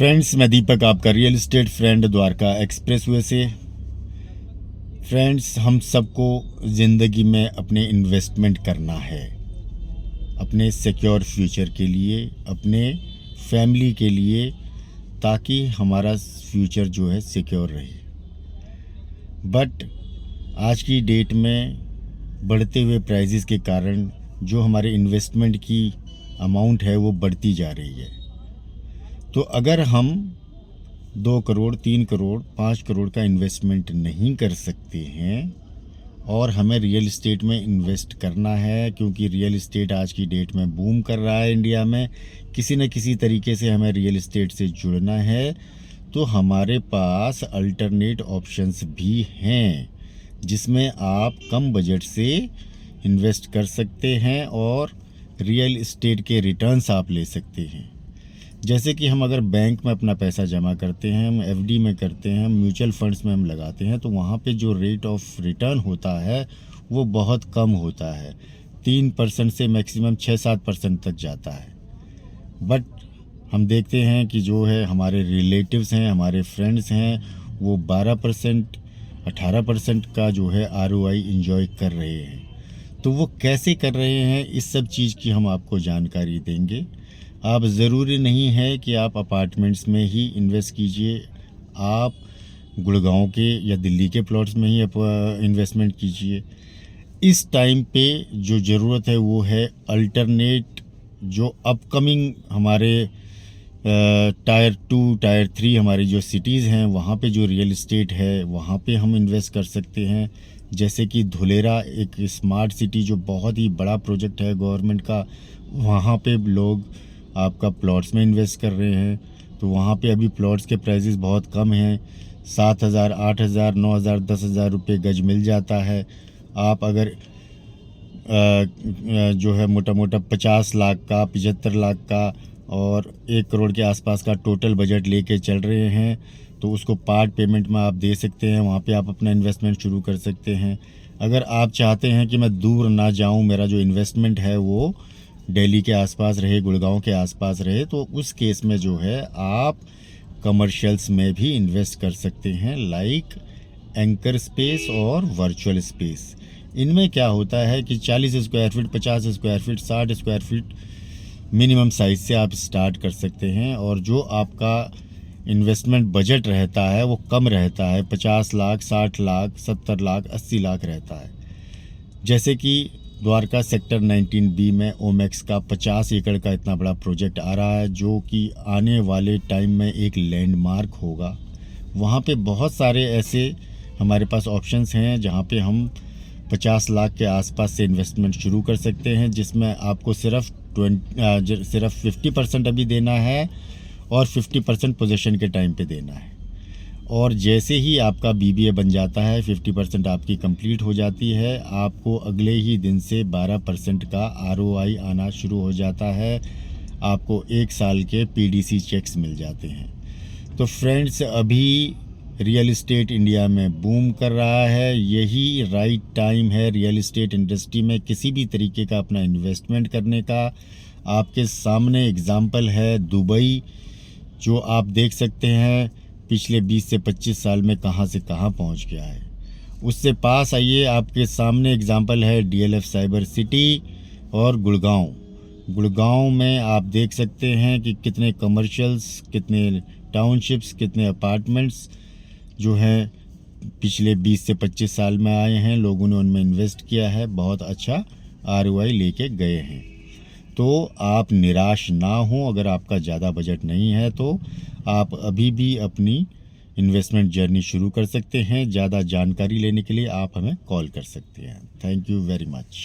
Friends, मैं दीपक, आपका real estate friend, Dwarka express way से। फ्रेंड्स, हम सबको ज़िंदगी में अपने इन्वेस्टमेंट करना है, अपने सिक्योर फ्यूचर के लिए, अपने फैमिली के लिए, ताकि हमारा फ्यूचर जो है सिक्योर रहे। बट आज की डेट में बढ़ते हुए प्राइसेस के कारण जो हमारे इन्वेस्टमेंट की अमाउंट है वो बढ़ती जा रही है। तो अगर हम 2 करोड़, 3 करोड़, 5 करोड़ का इन्वेस्टमेंट नहीं कर सकते हैं और हमें रियल इस्टेट में इन्वेस्ट करना है, क्योंकि रियल इस्टेट आज की डेट में बूम कर रहा है इंडिया में, किसी न किसी तरीके से हमें रियल इस्टेट से जुड़ना है, तो हमारे पास अल्टरनेट ऑप्शंस भी हैं जिसमें आप कम बजट से इन्वेस्ट कर सकते हैं और रियल इस्टेट के रिटर्न्स आप ले सकते हैं। जैसे कि हम अगर बैंक में अपना पैसा जमा करते हैं, हम एफडी में करते हैं, म्यूचुअल फंड्स में हम लगाते हैं, तो वहाँ पे जो रेट ऑफ रिटर्न होता है वो बहुत कम होता है। 3% से मैक्सिमम 6-7% तक जाता है। बट हम देखते हैं कि जो है हमारे रिलेटिव्स हैं, हमारे फ्रेंड्स हैं, वो 12%, 18% का जो है आरओआई इंजॉय कर रहे हैं। तो वो कैसे कर रहे हैं, इस सब चीज़ की हम आपको जानकारी देंगे। आप ज़रूरी नहीं है कि आप अपार्टमेंट्स में ही इन्वेस्ट कीजिए, आप गुड़गांव के या दिल्ली के प्लॉट्स में ही इन्वेस्टमेंट कीजिए। इस टाइम पे जो ज़रूरत है वो है अल्टरनेट, जो अपकमिंग हमारे टायर 2, टायर 3 हमारी जो सिटीज़ हैं वहाँ पे जो रियल इस्टेट है वहाँ पे हम इन्वेस्ट कर सकते हैं। जैसे कि धुलेरा एक स्मार्ट सिटी जो बहुत ही बड़ा प्रोजेक्ट है गवर्नमेंट का, वहाँ पे लोग आपका प्लॉट्स में इन्वेस्ट कर रहे हैं। तो वहाँ पे अभी प्लॉट्स के प्राइसेस बहुत कम हैं, 7,000, 8,000, 9,000, 10,000 रुपये गज मिल जाता है। आप अगर जो है मोटा मोटा 50 लाख का, 75 लाख का और 1 करोड़ के आसपास का टोटल बजट लेके चल रहे हैं, तो उसको पार्ट पेमेंट में आप दे सकते हैं। वहाँ पे आप अपना इन्वेस्टमेंट शुरू कर सकते हैं। अगर आप चाहते हैं कि मैं दूर ना जाऊँ, मेरा जो इन्वेस्टमेंट है वो दिल्ली के आसपास रहे, गुड़गांव के आसपास रहे, तो उस केस में जो है आप कमर्शियल्स में भी इन्वेस्ट कर सकते हैं, लाइक एंकर स्पेस और वर्चुअल स्पेस। इनमें क्या होता है कि 40 square feet, 50 square feet, 60 square feet minimum size से आप स्टार्ट कर सकते हैं, और जो आपका इन्वेस्टमेंट बजट रहता है वो कम रहता है, 50 लाख, 60 लाख, 70 लाख, 80 लाख रहता है। जैसे कि द्वारका सेक्टर 19B में ओमेक्स का 50 एकड़ का इतना बड़ा प्रोजेक्ट आ रहा है, जो कि आने वाले टाइम में एक लैंडमार्क होगा। वहाँ पे बहुत सारे ऐसे हमारे पास ऑप्शंस हैं जहाँ पे हम 50 लाख के आसपास से इन्वेस्टमेंट शुरू कर सकते हैं, जिसमें आपको सिर्फ 50% अभी देना है और 50% पोजीशन के टाइम पे देना है। और जैसे ही आपका BBA बन जाता है, 50% आपकी कंप्लीट हो जाती है, आपको अगले ही दिन से 12% का ROI आना शुरू हो जाता है। आपको 1 साल के PDC चेक्स मिल जाते हैं। तो फ्रेंड्स, अभी रियल इस्टेट इंडिया में बूम कर रहा है। यही राइट टाइम है रियल इस्टेट इंडस्ट्री में किसी भी तरीके का अपना इन्वेस्टमेंट करने का। आपके सामने एग्जाम्पल है दुबई, जो आप देख सकते हैं पिछले 20 से 25 साल में कहां से कहां पहुंच गया है। उससे पास आइए, आपके सामने एग्जाम्पल है DLF साइबर सिटी और गुड़गांव में आप देख सकते हैं कि कितने कमर्शियल्स, कितने टाउनशिप्स, कितने अपार्टमेंट्स जो हैं पिछले 20 से 25 साल में आए हैं। लोगों ने उनमें इन्वेस्ट किया है, बहुत अच्छा ROI लेके गए हैं। तो आप निराश ना हो। अगर आपका ज़्यादा बजट नहीं है तो आप अभी भी अपनी इन्वेस्टमेंट जर्नी शुरू कर सकते हैं। ज़्यादा जानकारी लेने के लिए आप हमें कॉल कर सकते हैं। Thank you very much.